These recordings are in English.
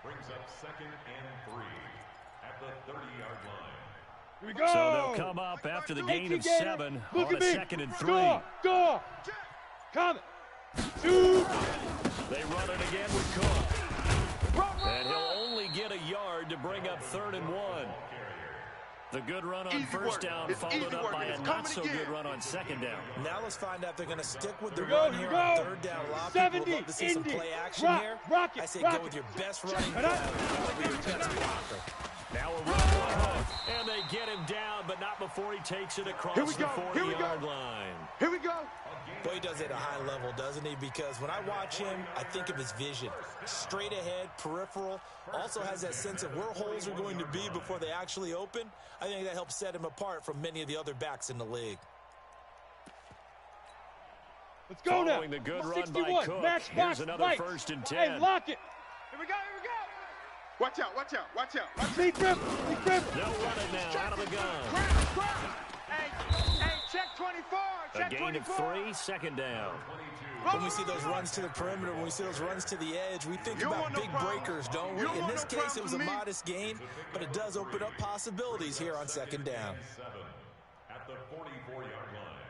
Brings up 2nd and 3 at the 30-yard line. Here we go. So they'll come up after the gain of 7 on a 2nd and 3. Go. Come. Shoot. They run it again with Cook. And he'll only get a yard to bring up 3rd and 1. The good run on first down followed up by a not-so-good run on 2nd down. Now let's find out if they're going to stick with the run here on 3rd down. A lot of people would love to see some play action here. I say go with your best running back. Now a run on Hook, and they get him down, but not before he takes it across the 40-yard line. Here we go. Boy, he does it at a high level, doesn't he? Because when I watch him, I think of his vision. Straight ahead, peripheral. Also has that sense of where holes are going to be before they actually open. I think that helps set him apart from many of the other backs in the league. Let's go now. Following the good run by Cook, here's another 1st and 10. Hey, lock it. Here we go. Watch out. Deep dribble. They'll run it now out of the gun. Hey, check 24. A gain of 3, 2nd down. When we see those runs to the perimeter, when we see those runs to the edge, we think about big breakers, don't we? In this case, it was a modest gain, but it does open up possibilities here on 2nd down. At the 44-yard line.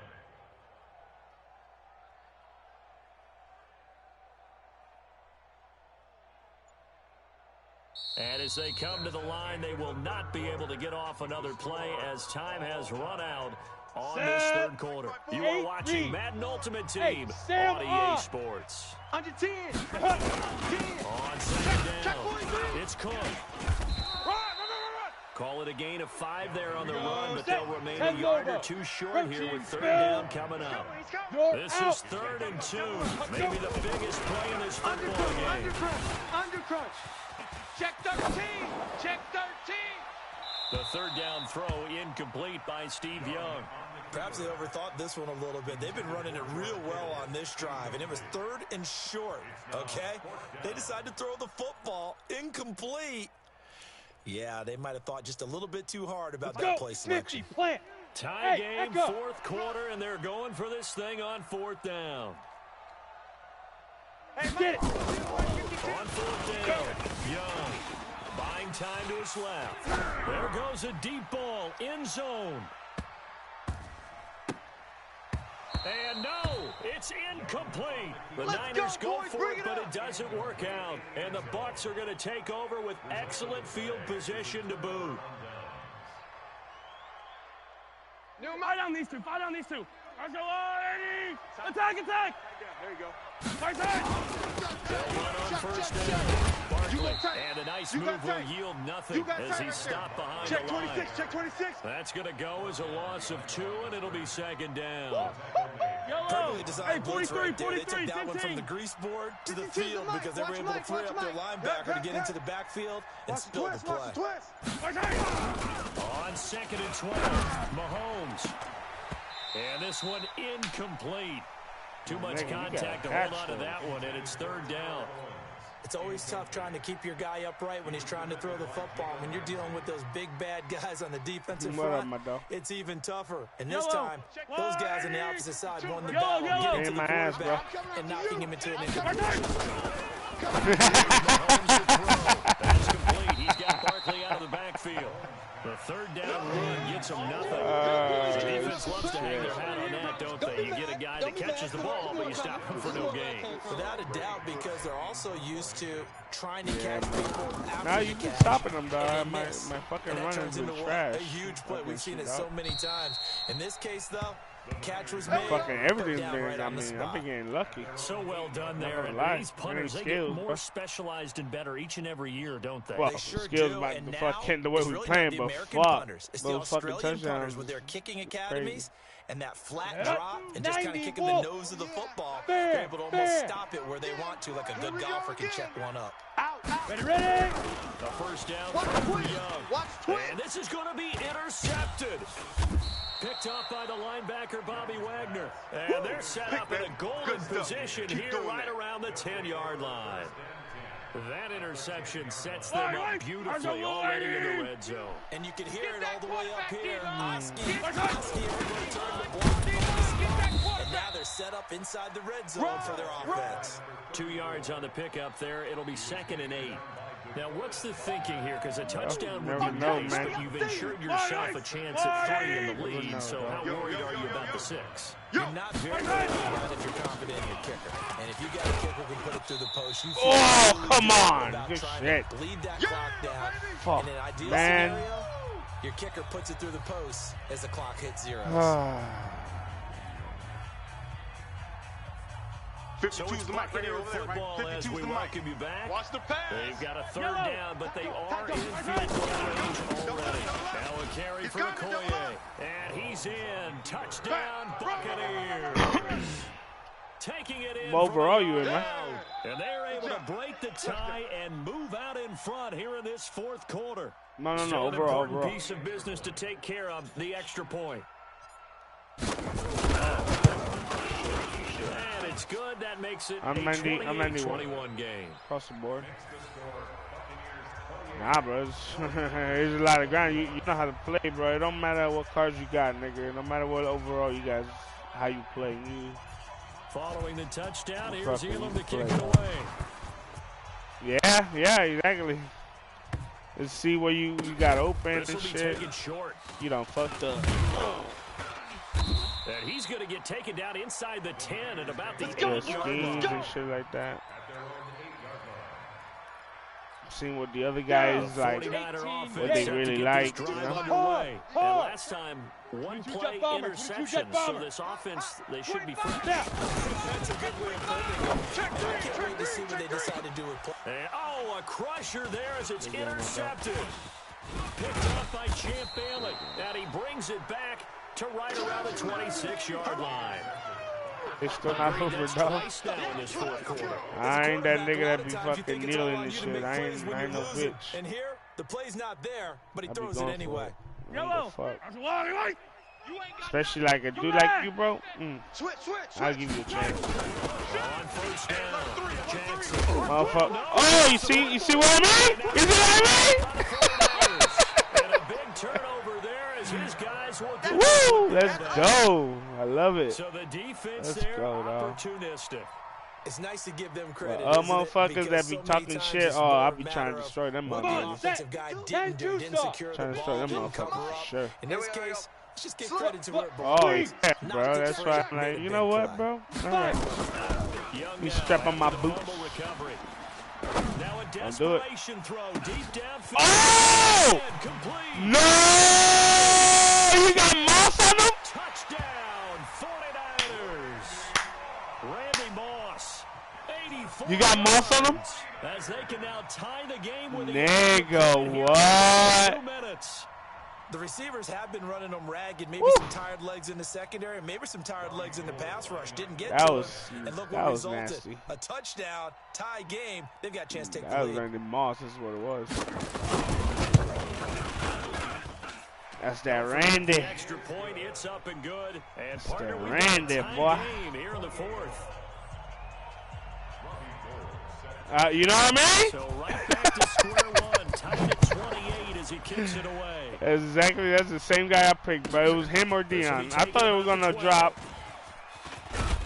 And as they come to the line, they will not be able to get off another play as time has run out on this 3rd quarter. You are watching Madden Ultimate Team on EA Sports. Under 10. On 2nd down, it's Cook. Call it a gain of 5 there on the run, but they'll remain a yard or 2 short here with 3rd down coming up. This is 3rd and 2, maybe the biggest play in this football game. Under crunch. Check 13. Check 13. The 3rd down throw incomplete by Steve Young. Perhaps they overthought this one a little bit. They've been running it real well on this drive, and it was 3rd and short, okay? They decided to throw the football incomplete. Yeah, they might have thought just a little bit too hard about that play selection. Tie game, 4th quarter, and they're going for this thing on 4th down. Hey, get it. On 4th down, Young buying time to his left. There goes a deep ball, end zone. And no, it's incomplete. The Niners go for it, but it doesn't work out. And the Bucs are going to take over with excellent field position to boot. Fight on these two. Let's go, Eddie. Attack. There you go. Fight side. They'll run on 1st down. Barkley, and a nice move will yield nothing as he's stopped behind the line. Check 26. That's going to go as a loss of 2, and it'll be 2nd down. Perfectly designed blitz right there. They took that one from the grease board to the field because they were able to free up their linebacker to get into the backfield and spill the play. On 2nd and 12, Mahomes. And this one incomplete. Too much contact to hold on to that one, and it's 3rd down. It's always tough trying to keep your guy upright when he's trying to throw the football. When you're dealing with those big, bad guys on the defensive front, it's even tougher. And this time, those guys on the opposite side won the battle, getting to the quarterback and knocking him into an incompletion. That's complete. He's got Barkley out of the backfield. The 3rd down run gets him nothing. The defense loves to hang their hat on that, don't they? You get a guy that catches the ball, but you stop him for no gain. Without a doubt, because they're also used to trying to catch people after now you keep stopping them, dog. My fucking runner's been trash. A huge play. We've seen it so many times. In this case, though, catch was made. Fucking everything's been, right, I've been getting lucky. So well done there. And these punters, they get more specialized and better each and every year, don't they? Well, they sure skills do. Like and the now fucking the way we really playing, but fuck, it's the Australian punters with their kicking academies and that flat drop and just kind of kicking the nose of the football. They're able to almost stop it where they want to, like a good golfer can check one up. Ready? The 1st down for Young. And this is going to be intercepted. Picked up by the linebacker, Bobby Wagner. And they're set up in a golden position here right around the 10-yard line. That interception sets them up beautifully already in the red zone. And you can hear it all the way up here. Oski, everybody turned the block. And now they're set up inside the red zone for their offense. 2 yards on the pickup there. It'll be 2nd and 8. Now, what's the thinking here? Because a touchdown would be know, nice, man. but you've ensured yourself a chance at 3 in the lead, so how worried are you about the 6? You're not very worried about if you're confident in your kicker. And if you got a kicker who can put it through the post, you feel come on. Good shit. Bleed that clock down. Fuck, in an ideal man. scenario, your kicker puts it through the post as the clock hits 0. So it's Buccaneer football as we welcome you back. Watch the pass. They've got a 3rd down, but they are in field goal range already. Now a carry for Okoye. And he's in. Touchdown, Buccaneers. Taking it in. Overall, you in, man. And they're able to break the tie and move out in front here in this 4th quarter. No, Still an overall. important piece of business to take care of, the extra point. And it's good. That makes it I'm a 91 game. Across the board. Nah, bro. There's a lot of ground. You know how to play, bro. It don't matter what cards you got, nigga. No matter what overall you guys, how you play. Following the touchdown, here's Elam to kick it away. Yeah, exactly. Let's see where you got open and shit. Short. You done fucked up. And he's going to get taken down inside the 10 at about the 8-yard line. And shit like that. Seeing what the other guys like, what they really like. You know? And last time, one play interception. So this offense, they should be free. That's a good way of playing. I can't wait to see what they decide to do with play. And, a crusher there as it's intercepted. Picked up by Champ Bailey. And he brings it back to right around the 26-yard line. It's still not over, dog. I ain't that nigga that be fucking kneeling and shit. I ain't no bitch. And here, the play's not there, but he throws it anyway. Fuck. Especially like a dude like you, bro. I'll give you a chance. Motherfucker. Oh, you see what I mean? You see what I mean? And a big turnover there as his guys will get. Woo! Let's go. I love it. So the defense Let's there, go, dog. Opportunistic. It's nice to give them credit. Motherfuckers that be talking shit, I'll be trying to destroy them motherfuckers. Offensive guy didn't secure the Trying to destroy ball, them didn't cover motherfuckers, up. for sure. In this case, let's just give credit to where it belongs. Oh, yeah, bro. That's why I'm like, you know what, bro? All right. You strap on my boots. Now a Don't do it. desperation throw deep downfield. Oh! No! You got Moss on him? Touchdown, 49ers. Randy Moss, 84. You got Moss on him? As they can now tie the game with Nigga, what? 2 minutes. The receivers have been running them ragged. Maybe some tired legs in the secondary, maybe some tired legs in the pass rush. Didn't get That to was it. And look what that was resulted. nasty. A touchdown, tie game. They've got a chance to take That the was lead. Randy Moss. That's what it was. That's that Randy. Extra point, it's up and good. And That's partner, that we Randy, got a boy. tie game here in the 4th. You know what I mean? So right back to square one, tied at 28 as he kicks it away. That's the same guy I picked, but it was him or Dion. I thought they were gonna drop.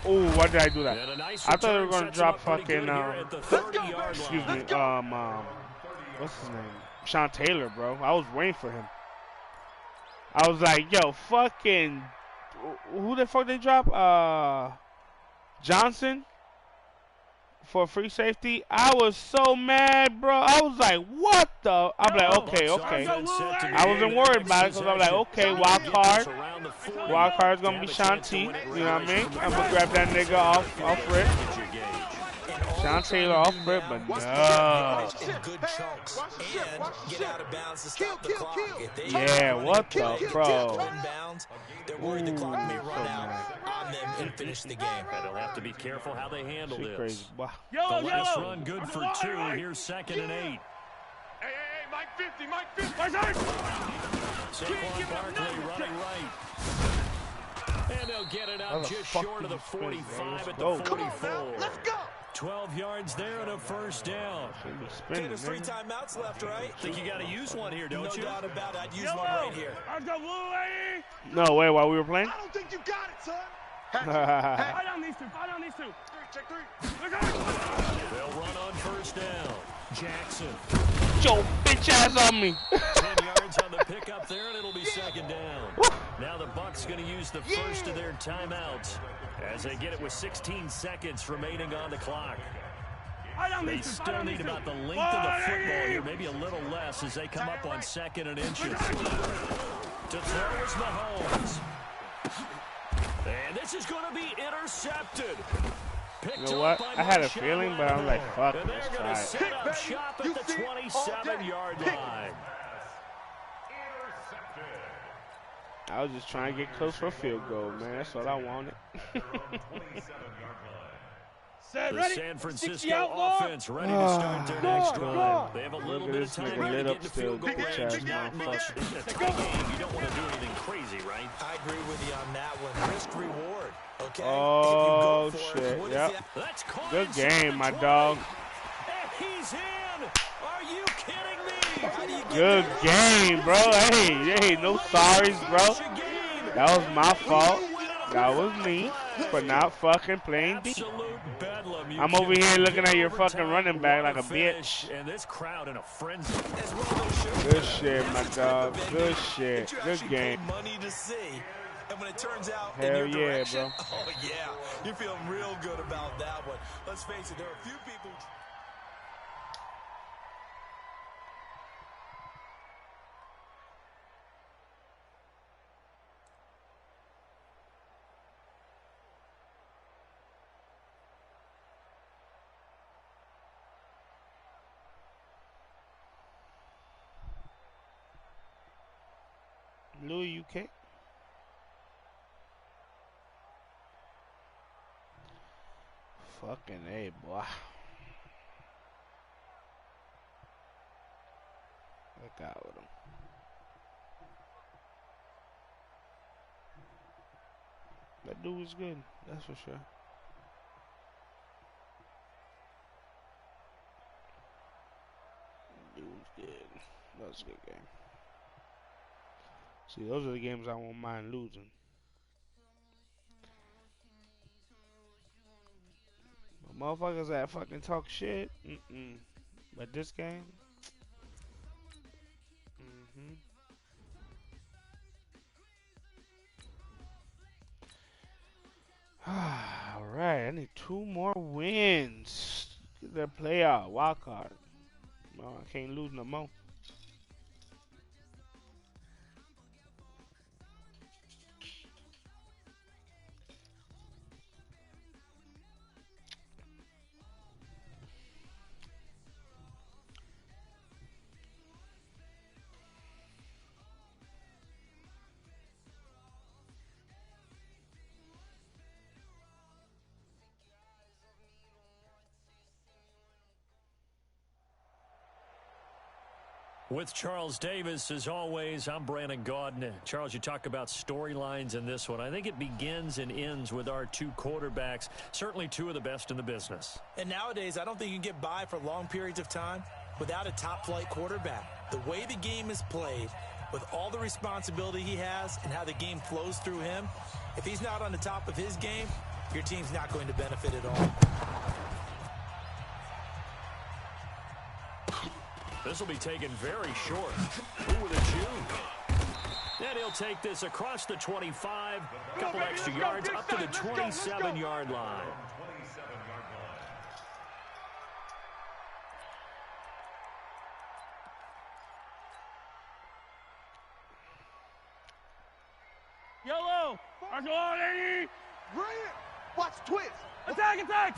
Oh, why did I do that? I thought they were gonna drop fucking excuse me, what's his name? Sean Taylor, bro. I was waiting for him. I was like, yo, fucking, who the fuck they drop? Johnson for free safety. I was so mad, bro. I was like, what the? I'm like, okay. I wasn't worried about it because I'm like, okay, wild card. Wild card's gonna be Sean T. You know what I mean? I'm gonna grab that nigga off rip. Sean Taylor off rip, but no. Good chunks and get out of bounds to stop the clock. Yeah, what the, bro? They're worried the clock may run out on them and finish the game. They'll have to be careful how they handle this. Crazy. Wow. The last run good for 2. Here's 2nd and 8. Hey, Mike 50, Mike 50. Saquon Barkley running right. And they'll get it out just short of the 45 at the 44. Let's go. 12 yards there and a first down. Okay, there's 3 timeouts left, right? Think you got to use one here, don't you? No doubt about it. I'd use one right here. No way, while we were playing? I don't think you got it, son. Fight on these two. Check 3. They'll run on first down. Jackson. Get your bitch ass on me. 10 yards on the pickup there, and it'll be second down. Now the Bucs going to use the first of their timeouts as they get it with 16 seconds remaining on the clock. They still need about the length of the football here, maybe a little less as they come up on 2nd and inches. To throw is Mahomes. And this is going to be intercepted. You know what? I had a feeling, but I'm like, fuck this. They're going to set up shop at the 27-yard line. I was just trying to get close for a field goal, man. That's all I wanted. The San Francisco offense ready to start their next drive. They have a little bit of time to get in the field goal range. Not much. In a tight game, you don't want to do anything crazy, right? I agree with you on that one. Risk reward. Okay. Oh shit! Yep. Good game, my dog. And he's in. Are you kidding me? Good game, bro. Hey, no sorries, bro. That was my fault. That was me for not fucking playing D. I'm over here looking at your fucking running back like a bitch. And this crowd in a frenzy. Good shit, my dog. Good shit. Good game. Money to see. And when it turns out Hell in your yeah, direction, bro. oh yeah, you're feeling real good about that one. Let's face it, there are a few people. Louis, UK. Fucking A, boy. Look out with him. That dude was good, that's for sure. Dude was good. That was a good game. See, those are the games I won't mind losing. But motherfuckers that fucking talk shit, But this game, Alright, I need 2 more wins. Get that playout, wild card. No, I can't lose no more. With Charles Davis, as always, I'm Brandon Gaudin. Charles, you talk about storylines in this one. I think it begins and ends with our 2 quarterbacks, certainly 2 of the best in the business. And nowadays, I don't think you can get by for long periods of time without a top-flight quarterback. The way the game is played, with all the responsibility he has and how the game flows through him, if he's not on the top of his game, your team's not going to benefit at all. This will be taken very short. Ooh, with a juke. And he'll take this across the 25, a couple extra yards, up to the 27-yard line. Yellow! Archie! Bring it! Watch twist! Attack! Attack!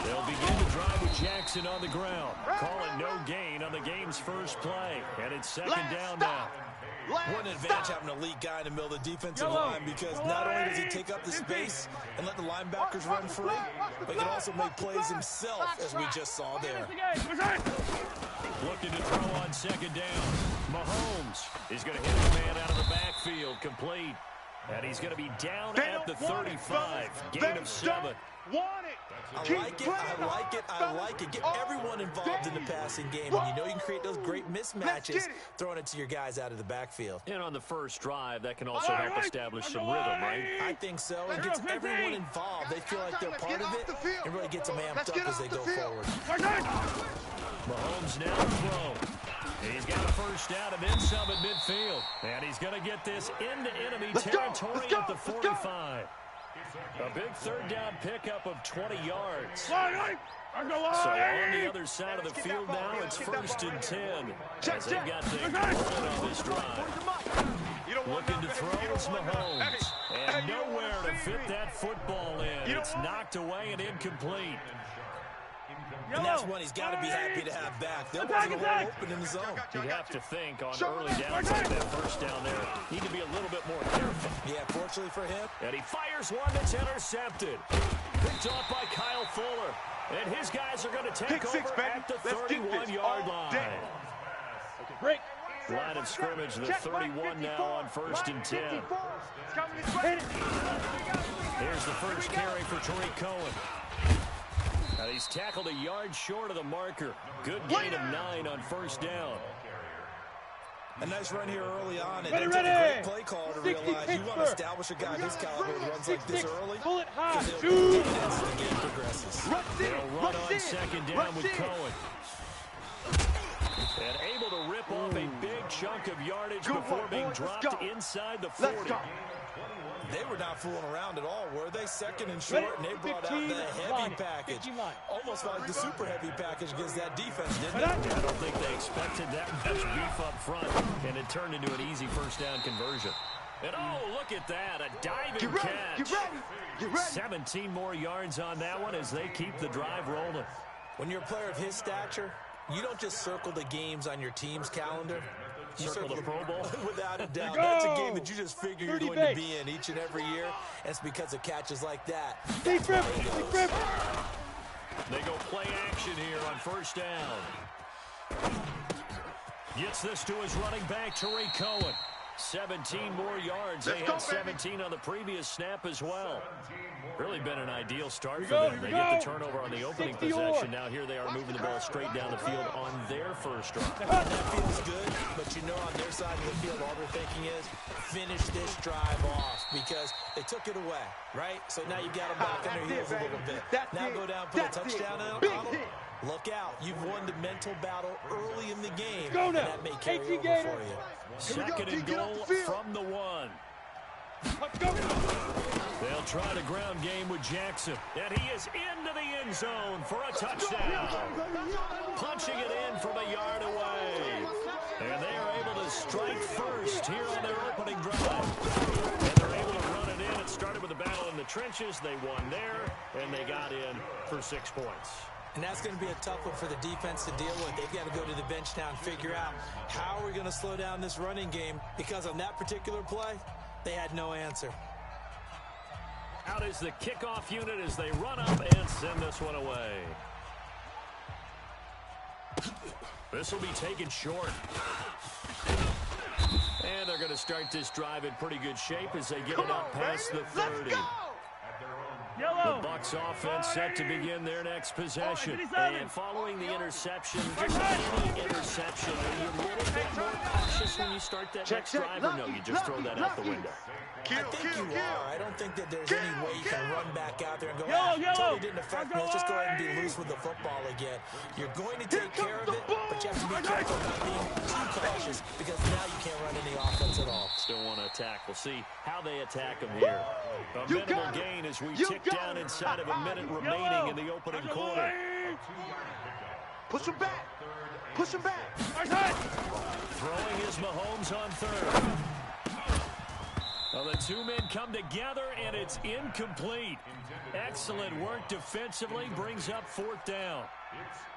They'll begin to drive with Jackson on the ground. Call it no gain on the game's first play. And it's second down now. What an advantage having an elite guy in the middle of the defensive line, because not only does he take up the space and let the linebackers run free, but he can also make plays himself, as we just saw there. Looking to throw on second down. Mahomes is going to hit his man out of the backfield, complete. And he's going to be down at the 35. Gain of 7. I like it. Get everyone involved in the passing game. And you know you can create those great mismatches throwing it to your guys out of the backfield. And on the first drive, that can also help establish some rhythm, right? I think so. It gets everyone involved. They feel like they're part of it and really gets them amped up as they go forward. Mahomes now to throw. He's got a first down and then some at midfield. And he's going to get this into enemy territory at the 45. A big third down pickup of 20 yards. So on the other side of the field now, it's 1st and 10. As they've got to control on this drive. Looking to throw is Mahomes. And nowhere to fit that football in. It's knocked away and incomplete. And that's one he's got to be happy to have back. There wasn't a hole open in the zone. You'd have to think on early downs like that first down there, need to be a little bit more careful. Yeah, fortunately for him. And he fires one that's intercepted. Picked off by Kyle Fuller. And his guys are going to take over at the 31-yard line. Break. Line of scrimmage, the 31 now on 1st and 10. Here's the first carry for Tariq Cohen. Now he's tackled a yard short of the marker. Good gain of 9 on 1st down. A nice run here early on. And it's a great play call to realize you want to establish a guy this caliber who runs like this early. Pull it high. As the game progresses. They'll run on 2nd down with Cohen. And able to rip off a big chunk of yardage before being dropped inside the 40. They were not fooling around at all, were they? 2nd and short, and they brought out the heavy package. Almost like the super heavy package against that defense, didn't they? I don't think they expected that much beef up front, and it turned into an easy 1st down conversion. And oh, look at that, a diving catch. Get ready. 17 more yards on that one as they keep the drive rolling. When you're a player of his stature, you don't just circle the games on your team's calendar. You circle the Pro Bowl? Without a doubt. That's a game that you just figure you're going to be in each and every year. And it's because of catches like that. Deep rip. They go play action here on 1st down. Gets this to his running back, Tariq Cohen. 17 more yards. They had 17 on the previous snap as well. Really been an ideal start for them. They get the turnover on the opening possession. Now here they are moving the ball straight down the field on their first drive. That feels good, but you know on their side of the field, all they're thinking is finish this drive off because they took it away, right? So now you've got them back on their heels a little bit. Now go down, put a touchdown on them. Look out. You've won the mental battle early in the game. Go now. And that may carry over for you. 2nd and goal from the 1. Let's go. They'll try the ground game with Jackson. And he is into the end zone for a touchdown. Punching it in from a yard away. And they are able to strike first here on their opening drive. And they're able to run it in. It started with a battle in the trenches. They won there, and they got in for 6 points. And that's going to be a tough one for the defense to deal with. They've got to go to the bench now and figure out how are we going to slow down this running game, because on that particular play, they had no answer. Out is the kickoff unit as they run up and send this one away. This will be taken short. And they're going to start this drive in pretty good shape as they get it up past the 30. Yellow. The Bucs offense set to begin their next possession. And following the interception, just any interception, are you a little bit more cautious when you start that next drive, or no, you just throw that out the window? I think you are. I don't think that there's any way you can run back out there and go, totally didn't affect me. Let's just go ahead and be loose with the football again. You're going to take care of it, but you have to be careful not being too cautious because now you can't run any offense at all. Still want to attack. We'll see how they attack them here. A minimal gain as we tick down inside of a minute remaining in the opening quarter. Push him back. Push him back. Throwing is Mahomes on 3rd. Well, the 2 men come together, and it's incomplete. Excellent work defensively, brings up 4th down.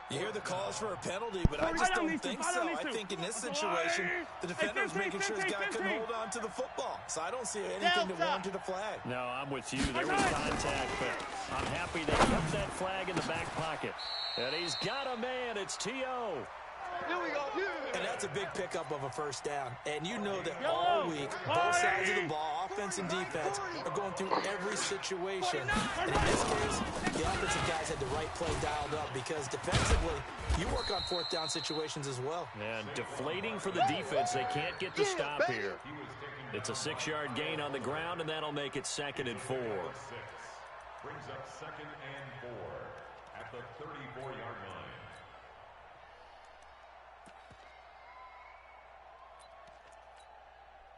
You hear the calls for a penalty, but I just don't think so. I think in this situation, the defender's making sure his guy couldn't hold on to the football. So I don't see anything to warrant a flag. No, I'm with you. There was contact, but I'm happy they kept that flag in the back pocket. And he's got a man. It's T.O. Here we go. And that's a big pickup of a 1st down. And you know that all week, both sides of the ball, offense and defense, are going through every situation. And in this case, the offensive guys had the right play dialed up because defensively, you work on 4th down situations as well. And deflating for the defense. They can't get the stop here. It's a 6-yard gain on the ground, and that'll make it 2nd and 4. Brings up 2nd and 4 at the 34-yard line.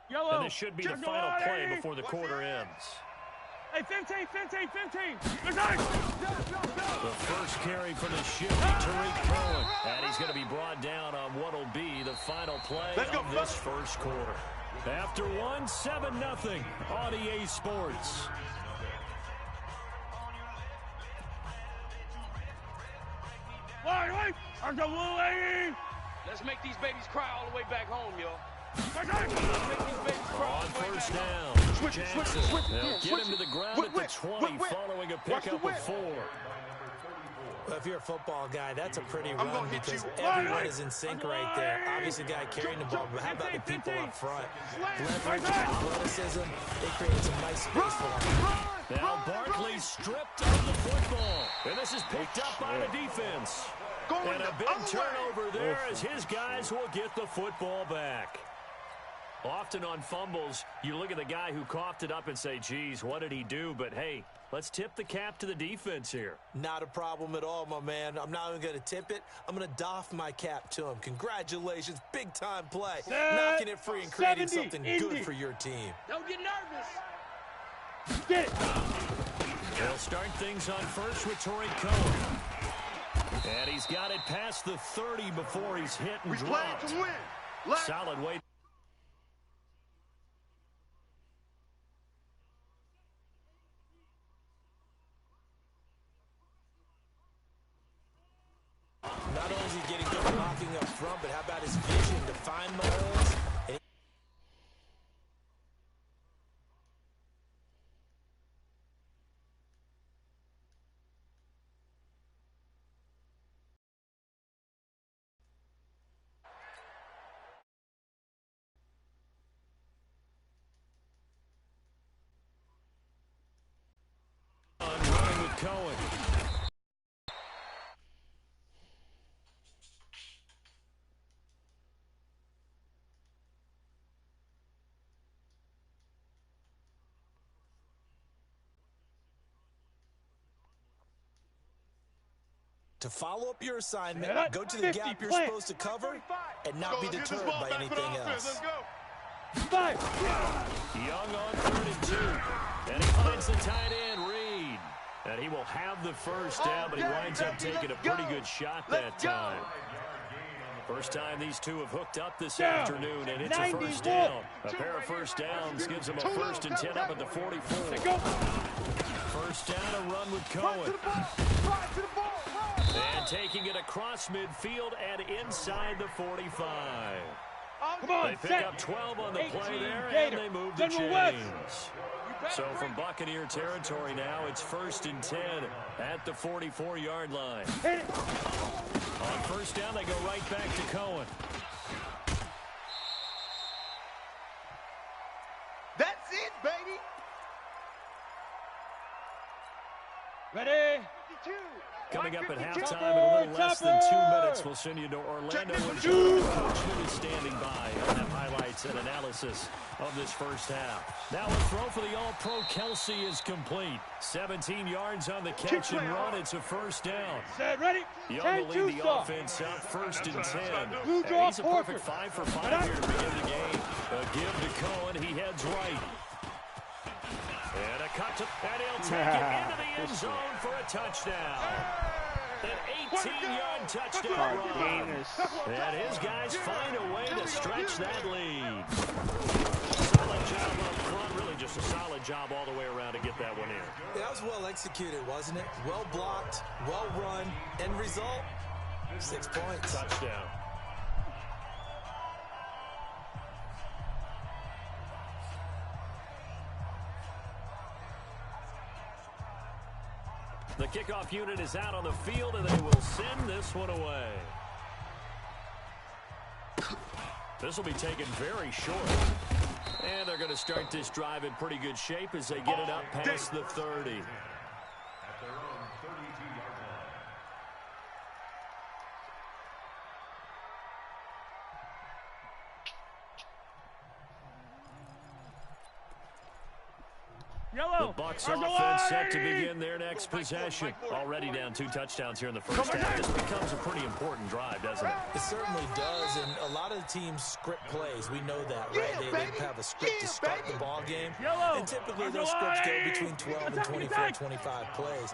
Yellow. And this should be the final play before the quarter ends. Hey, 15. The first carry for the shift, Tariq Cohen. And he's going to be brought down on what will be the final play of this first quarter. After one, 7-0 on EA Sports. Let's make these babies cry all the way back home, yo. On first down, Jackson. They'll get him to the ground at the 20 following a pickup of 4. Well, if you're a football guy, that's a pretty run because everyone is in sync right there. Obviously, the guy carrying the ball, but how about the people up front? Leverage, athleticism, it creates a nice space for them. Now Barkley stripped of the football, and this is picked up by the defense. And a big turnover there as his guys will get the football back. Often on fumbles, you look at the guy who coughed it up and say, geez, what did he do? But, hey, let's tip the cap to the defense here. Not a problem at all, my man. I'm not even going to tip it. I'm going to doff my cap to him. Congratulations. Big-time play. Knocking it free and creating something good for your team. Don't get nervous. Get it. They'll start things on first with Tariq Cohen. And he's got it past the 30 before he's hit and dropped. Solid weight. Not only is he getting good blocking up front, but how about his vision to find Mahomes? Running with Cohen. To follow up your assignment, go to the gap you're supposed to cover, and not be deterred by anything else. Young on 3rd and 2. And he finds the tight end, Reed. And he will have the first down, but he winds up taking a pretty good shot that time. First time these two have hooked up this afternoon, and it's a first down. A pair of first downs gives them a 1st and 10 up at the 44. First down, a run with Cohen. And taking it across midfield and inside the 45. Come on, they pick up 12 on the play there, and they move the chains. So from Buccaneer territory now, it's 1st and 10 at the 44-yard line. On first down, they go right back to Cohen. That's it, baby. Ready? Coming up at halftime in a little less than 2 minutes, we'll send you to Orlando. And Coach Hood is standing by. I'll have highlights and analysis of this first half. Now a throw for the All-Pro Kelsey is complete. 17 yards on the catch and run. It's a first down. Set, ready? Young will lead the offense up 1st and 10. And he's a perfect 5 for 5 here to begin the game. A give to Cohen. He heads right. And a cut to, and he'll take it into the end zone for a touchdown. An 18-yard touchdown run. And his guys find a way to stretch that lead. Solid job up front, really just a solid job all the way around to get that one in. That was well executed, wasn't it? Well blocked, well run. End result, 6 points. Touchdown. The kickoff unit is out on the field, and they will send this one away. This will be taken very short. And they're going to start this drive in pretty good shape as they get it up past the 30. At their own 32-yard line. Yellow. The Bucs offense set to begin their next possession. Already down 2 touchdowns here in the first half. This becomes a pretty important drive, doesn't it? It's certainly does, and a lot of the teams script plays. We know that, right? They have a script to start the ball game, and typically those scripts go between 12 and 24, 25 plays.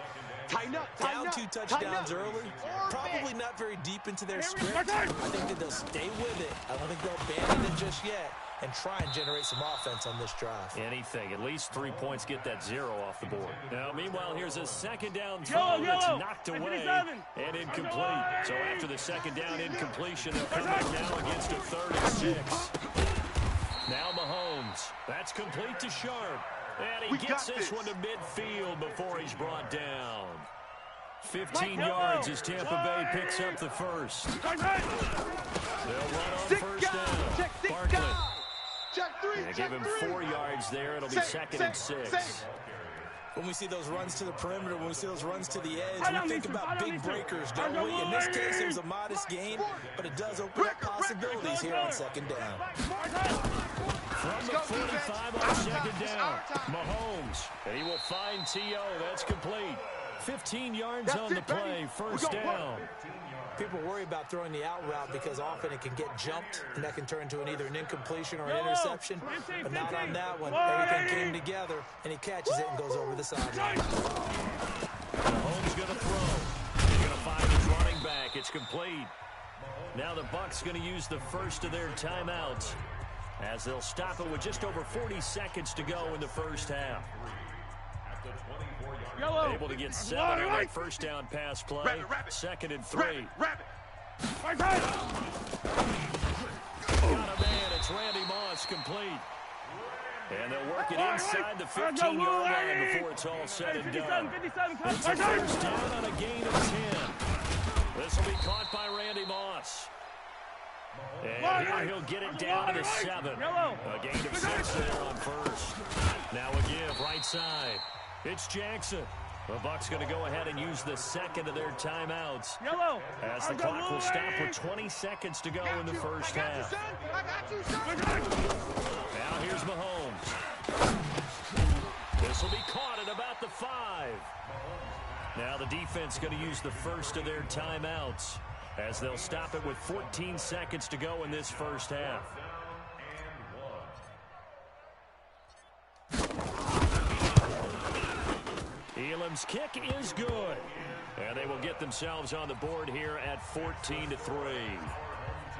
Down 2 touchdowns early, probably not very deep into their script. I think that they'll stay with it. I don't think they'll abandon it just yet and try and generate some offense on this drive. Anything. At least 3 points get that 0 off the board. Now, meanwhile, here's a second down throw that's knocked away and incomplete. So after the second down incompletion, they'll come back now against a 3rd and 6. Now Mahomes. That's complete to Sharp. And he gets this one to midfield before he's brought down. 15 yards as Tampa Bay picks up the first. They'll run on first down. Barkley. They give him 4 yards there. It'll be 2nd and 6. When we see those runs to the perimeter, when we see those runs to the edge, we think about big breakers, don't we? In this case, it was a modest gain, but it does open up possibilities here on 2nd down. From the 45 on 2nd down, Mahomes, and he will find T.O. That's complete. 15 yards on the play, first down. People worry about throwing the out route because often it can get jumped, and that can turn into either an incompletion or an interception. But not on that one. Everything came together, and he catches it and goes over the sideline. Mahomes going to throw. He's going to find his running back. It's complete. Now the Bucs going to use the first of their timeouts as they'll stop it with just over 40 seconds to go in the first half. Able to get 7 on that first down pass play. 2nd and 3. Got a man. It's Randy Moss, complete. And they'll work it inside the 15-yard line before it's all said and done. It's a first down on a gain of 10. This will be caught by Randy Moss. And here he'll get it down to the 7. A gain of 6 there on first. Now a give right side. It's Jackson. The Bucs going to go ahead and use the 2nd of their timeouts. As the clock will stop with 20 seconds to go in the first half. Now here's Mahomes. This will be caught at about the 5. Now the defense going to use the first of their timeouts as they'll stop it with 14 seconds to go in this first half. Elam's kick is good. And they will get themselves on the board here at 14-3.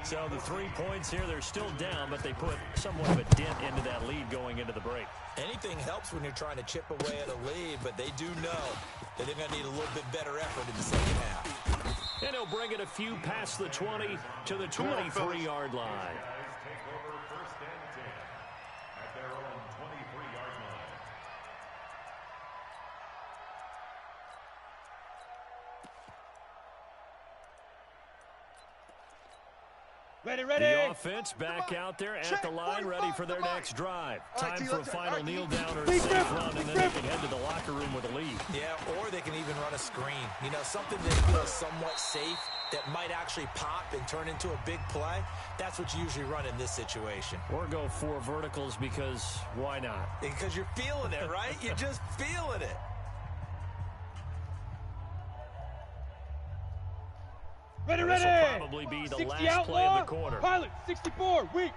So the 3 points here, they're still down, but they put somewhat of a dent into that lead going into the break. Anything helps when you're trying to chip away at a lead, but they do know that they're going to need a little bit better effort in the second half. And he'll bring it a few past the 20 to the 23-yard line. The offense back out there at the line, ready for their next drive. Time for a final kneel down or a safe run, and then they can head to the locker room with a lead. Yeah, or they can even run a screen. You know, something that feels somewhat safe that might actually pop and turn into a big play. That's what you usually run in this situation. Or go 4 verticals because why not? Because you're feeling it, right? You're just feeling it. Ready. This will probably be the last play of the quarter. Pilot, 64, weak.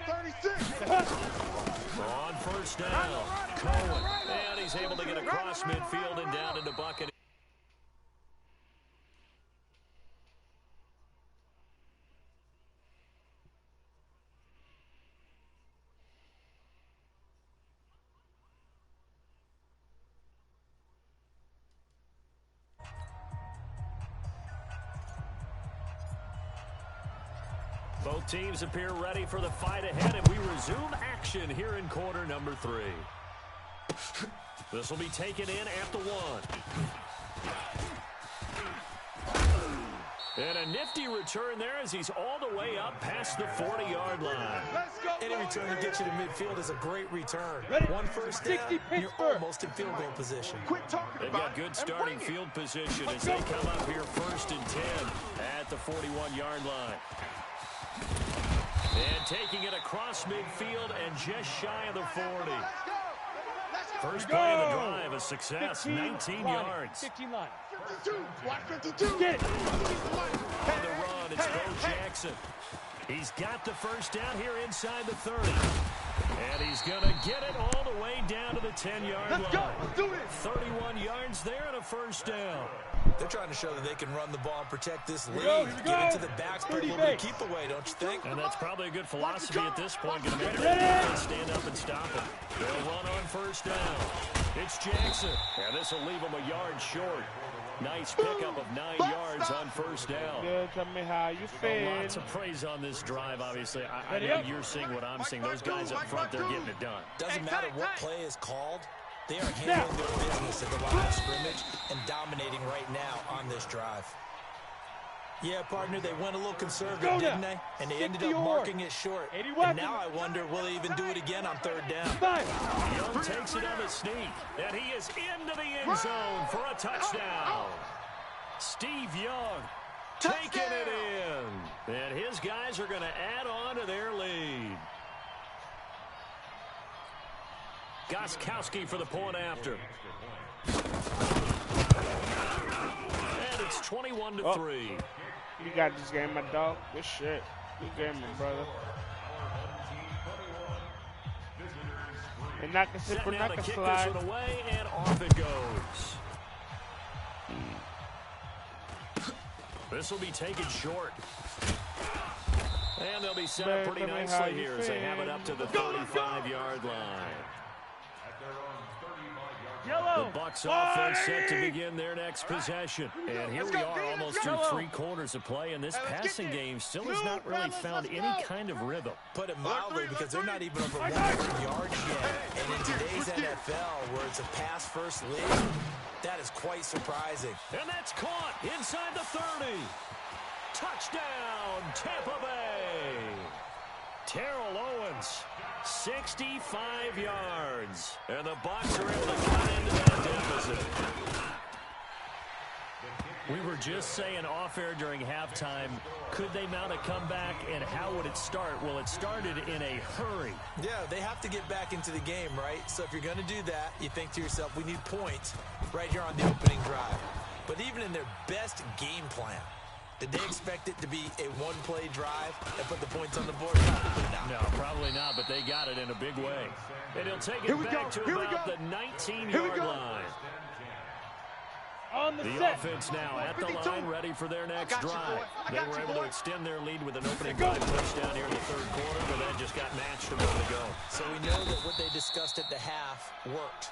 36. On first down, Cohen. And he's able to get across midfield and down into bucket. Both teams appear ready for the fight ahead, and we resume action here in quarter number 3. This will be taken in at the 1. And a nifty return there as he's all the way up past the 40-yard line. Any return to get you to midfield is a great return. One first down, you're almost in field goal position. They've got good starting field position as they come up here 1st and 10 at the 41-yard line. And taking it across midfield and just shy of the 40. First play of the drive, a success, 19 yards. 15 line. 52. Watch 52. Get it. On the run, it's Bo Jackson. He's got the first down here inside the 30. And he's going to get it all the way down to the 10-yard line. Let's go. Let's do it. 31 yards there and a first down. They're trying to show that they can run the ball and protect this lead. Get into the backs, but a little bit of keep away, don't you think? And that's probably a good philosophy at this point. Going to make it stand up and stop it. They'll run on first down. It's Jackson. And this will leave him a yard short. Nice pickup of 9 yards on first down. Yeah, tell me how you feel. Lots of praise on this drive, obviously. I know you're seeing what I'm seeing. Those guys up front, they're getting it done. Doesn't matter what play is called. They are handling their business at the line of scrimmage and dominating right now on this drive. Yeah, partner, they went a little conservative, didn't they? And they ended up marking it short. And now I wonder, will they even do it again on third down? Young takes it on the sneak, and he is into the end zone for a touchdown. Steve Young taking it in. And his guys are going to add on to their lead. Gostkowski for the point after. And it's 21-3. You got this game, my dog. Good shit. Good game, my brother. And not Set for now not to kick slide. this one away, and off it goes. This will be taken short. And they'll be set up pretty nicely here as they have it up to the 35-yard line. The Bucs offense set to begin their next possession. And here we are almost through 3 quarters of play, and this passing game still has not really found any kind of rhythm. Put it mildly, because they're not even over 100 yards yet. And in today's NFL, where it's a pass-first league, that is quite surprising. And that's caught inside the 30. Touchdown, Tampa Bay. Terrell Owens, 65 yards. And the Bucs are able to cut into that deficit. We were just saying off-air during halftime, could they mount a comeback, and how would it start? Well, it started in a hurry. Yeah, they have to get back into the game, right? So if you're going to do that, you think to yourself, we need points right here on the opening drive. But even in their best game plan, did they expect it to be a one-play drive and put the points on the board? Probably not. No, probably not, but they got it in a big way. And he'll take it back to about the 19-yard line. On the offense now at the line, ready for their next drive. They were able to extend their lead with an opening drive touchdown here in the third quarter, but that just got matched a moment ago. So we know that what they discussed at the half worked.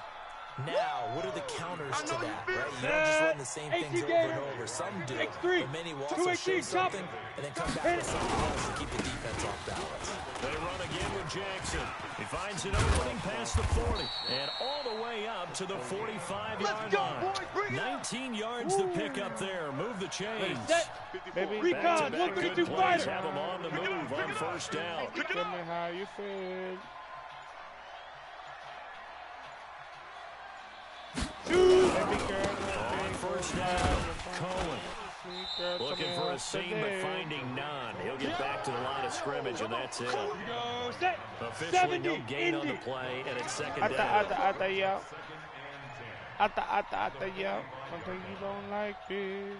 Now, what are the counters to that, right? You don't just run the same things over and over. Some do, but many will also show something and then come back with something else to keep the defense off balance. They run again with Jackson. He finds an opening past the 40 and all the way up to the 45-yard line. 19 yards to pick up there. Move the chains. Recon, 132 fighter. Have them on the move on first down. Tell me how you feel. On first down, Cohen. Looking for a seam, but finding none. He'll get back to the line of scrimmage, and that's it. Officially no gain on the play, and it's second down. Yeah. Something you don't like it.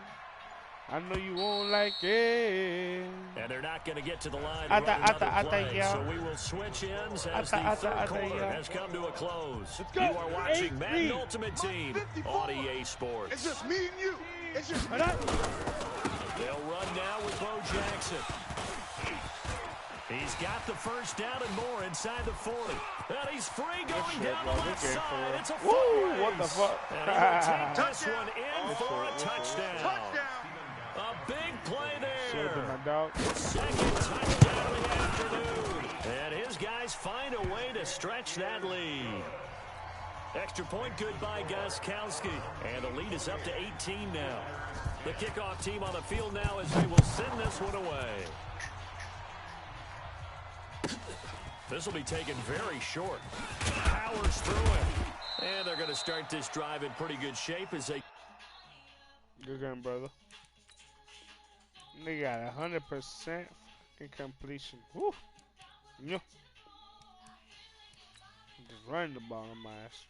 I know you won't like it. And they're not going to get to the line to run another play, so we will switch ends as the third quarter has come to a close. You are watching Madden Ultimate Team on EA Sports. It's just me and you. It's just me. They'll run now with Bo Jackson. He's got the first down and more inside the 40. And he's free going down the left side. It's a foot race. What the fuck? And he will take this one in for a touchdown. A big play there. Second touchdown of the afternoon. And his guys find a way to stretch that lead. Extra point good by Gostkowski. And the lead is up to 18 now. The kickoff team on the field now as they will send this one away. This will be taken very short. Powers through it. And they're going to start this drive in pretty good shape as they... Good game, brother. They got 100% fucking completion. Woo! Yeah. Just running the ball on my ass.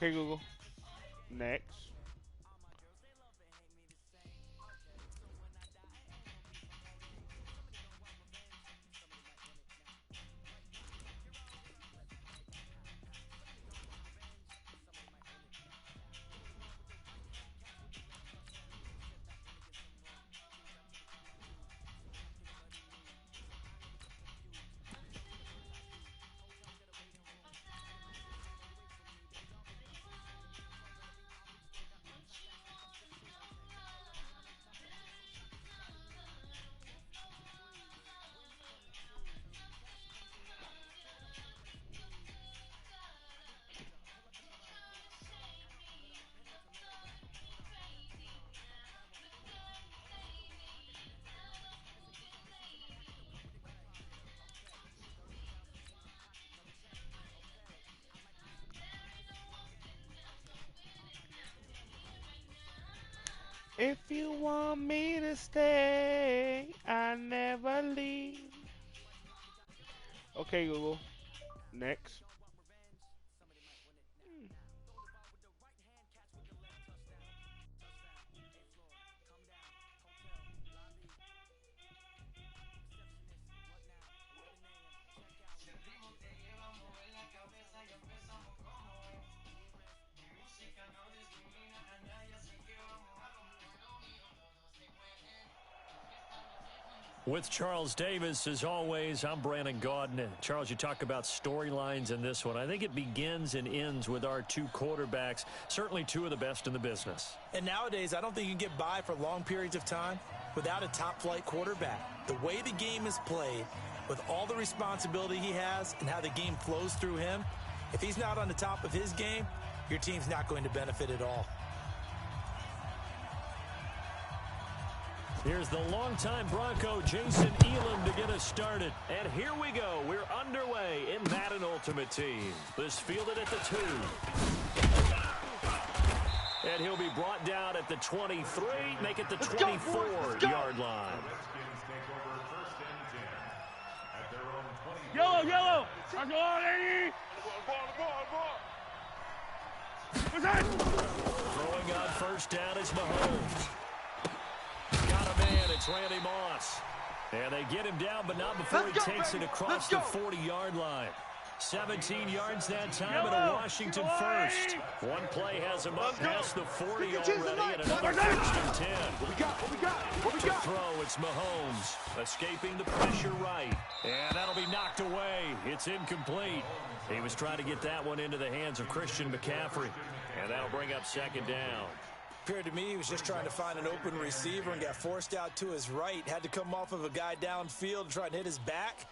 Okay, Google. Next. If you want me to stay, I never leave. Okay, Google. Next. With Charles Davis, as always, I'm Brandon Gaudin. Charles, you talk about storylines in this one. I think it begins and ends with our two quarterbacks, certainly two of the best in the business. And nowadays, I don't think you can get by for long periods of time without a top-flight quarterback. The way the game is played, with all the responsibility he has and how the game flows through him, if he's not on the top of his game, your team's not going to benefit at all. Here's the longtime Bronco, Jason Elam, to get us started. And here we go. We're underway in Madden Ultimate Team. This fielded at the 2. And he'll be brought down at the 23, make it the 24-yard line. Yellow, yellow. Let's go, lady. What's that? Throwing on first down is Mahomes. Got a man, it's Randy Moss. And they get him down, but not before he takes it across the 40-yard line. 17 yards that time and a Washington first. One play has him up past the 40 already, and another first and 10. What we got? To throw, it's Mahomes. Escaping the pressure right. And that'll be knocked away. It's incomplete. He was trying to get that one into the hands of Christian McCaffrey. And that'll bring up second down. Appeared to me he was just trying to find an open receiver and got forced out to his right. Had to come off of a guy downfield and try and hit his back.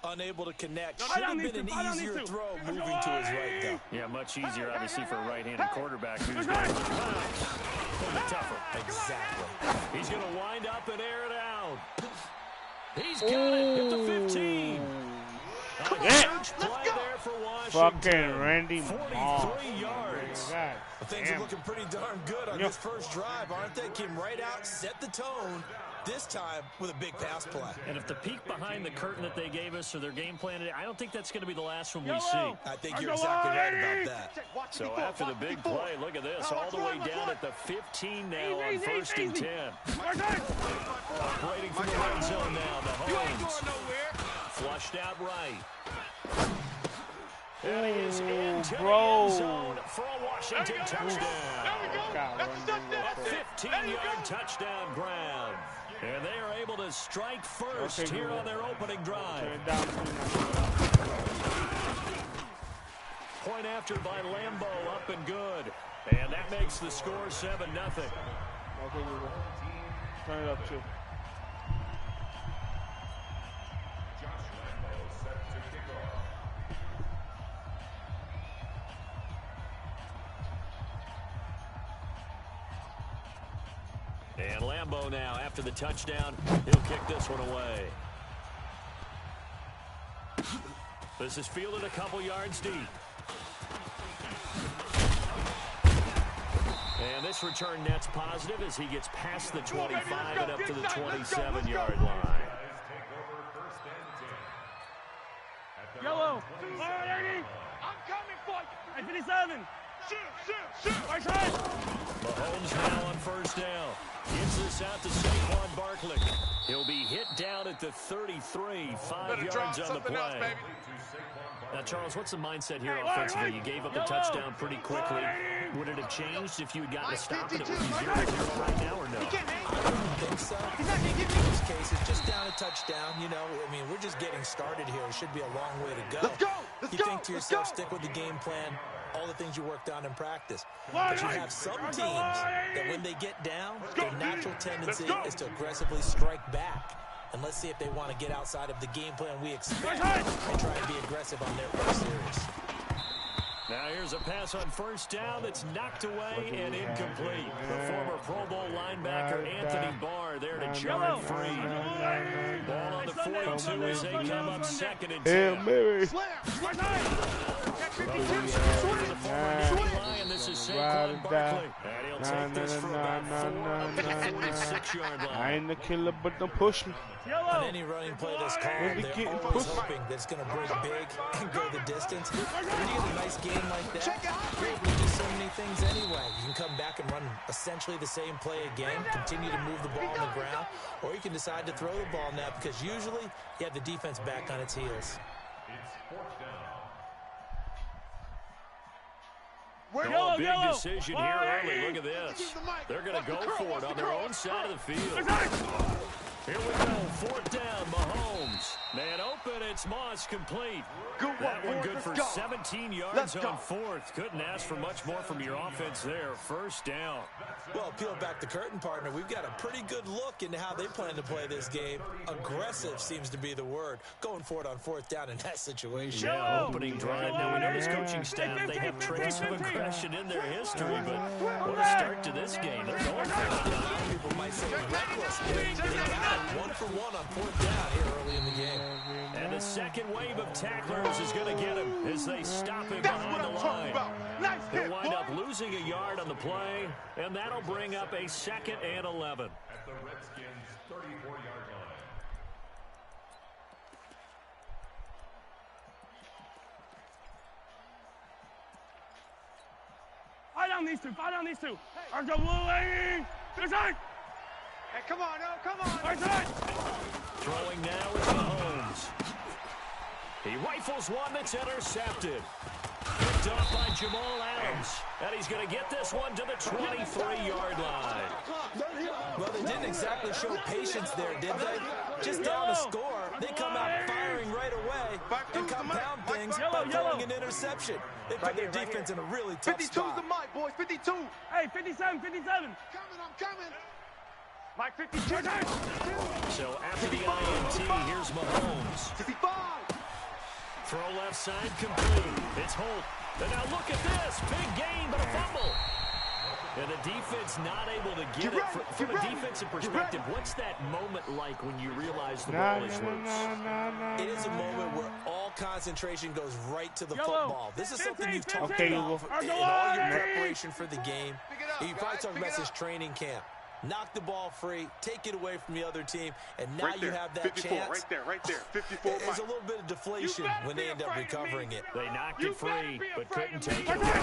Unable to connect. Should have been an easier throw moving to his right, though. Yeah, much easier, obviously, for a right-handed quarterback who's going to be tougher. Exactly. He's going to wind up and air it out. He's got it at the 15. Come on, let's go. There for Washington. Fucking Randy 43 yards. God, things are looking pretty darn good on this first drive, aren't they? Came right out, set the tone, this time with a big pass play. And if the peek behind the curtain that they gave us or their game plan today, I don't think that's going to be the last one we see. I think you're exactly right about that. So after the big play, look at this, all the way down at the 15 now on first and 10. Operating from the red zone now, Mahomes. Flushed out right. And he is into the end zone for a Washington touchdown. A 15-yard touchdown grab. And they are able to strike first here on their opening drive. Point after by Lambo, up and good. And that makes the score 7-0. Turn it up too. And Lambo now, after the touchdown, he'll kick this one away. This is fielded a couple yards deep. And this return net's positive as he gets past the 25 and up to the 27-yard line. Yellow. I'm coming, boy. Hey, 57. Mahomes now on first down. Gives this out to Saquon Barkley. He'll be hit down at the 33, 5 yards on the play. Now, Charles, what's the mindset here offensively? You gave up a touchdown pretty quickly. Would it have changed if you had gotten a stop and it would be 0-0 right now, or no? I don't think so. In this case, it's just down a touchdown. You know, I mean, we're just getting started here. It should be a long way to go. Let's go! You think to yourself, stick with the game plan, all the things you worked on in practice. But you have some teams that when they get down, their natural tendency is to aggressively strike back. And let's see if they want to get outside of the game plan we expect and try and be aggressive on their first series. Now here's a pass on first down that's knocked away and incomplete. The former Pro Bowl linebacker Anthony Barr there to jar it free. Ball on the 42 as they come up 2nd and 10. This is Saquon Barkley. And he'll take this for about 4 on the 46-yard line. I ain't the killer, but don't push me. On any running play that's called, they're always hoping that it's going to break big and go the distance. When you get a nice game like that, you're able to do so many things anyway. You can come back and run essentially the same play again, continue to move the ball on the ground, or you can decide to throw the ball now because usually you have the defense back on its heels. Oh, big decision here early. Look at this. They're going to go for it on their own side of the field. Here we go. 4th down, Mahomes. Man open, it's Moss complete. That one good for 17 yards on 4th. Couldn't ask for much more from your offense there. 1st down. Well, peel back the curtain, partner. We've got a pretty good look into how they plan to play this game. Aggressive seems to be the word. Going for it on 4th down in that situation. Yeah, opening drive. Now, we know this coaching staff, they have traits of aggression in their history, but what a start to this game. They're going for it. People might say reckless. They got it 1 for 1 on 4th down here early in the game. And the second wave of tacklers is going to get him as they stop him behind the line. They'll wind up losing a yard on the play, and that'll bring up a 2nd and 11. At the Redskins' 34-yard line. Fight on these two. Fight on these two. Let's go, Blue Lady. Good side. Hey, come on, no, come on. Right side. Throwing now is Mahomes. He rifles one that's intercepted. Picked off by Jamal Adams. And he's going to get this one to the 23-yard line. Well, they didn't exactly show patience there, did they? Just down a score, they come out firing right away and compound things by throwing an interception. They put their defense in a really tough spot. 52's the mic, boys, 52. Hey, 57, 57. I'm coming. Mike 52. So after the INT, here's Mahomes. 55. Throw left side complete. It's Holt. And now look at this. Big gain, but a fumble. And the defense not able to get it. From a defensive perspective, what's that moment like when you realize the ball is loose? It is a moment where all concentration goes right to the football. This is something you've talked about in all your preparation for the game. You probably talked about this training camp. Knock the ball free, take it away from the other team, and now you have that 54, chance. right there, 54. There's a little bit of deflation when they end up recovering it. They knocked it free, but couldn't take it away.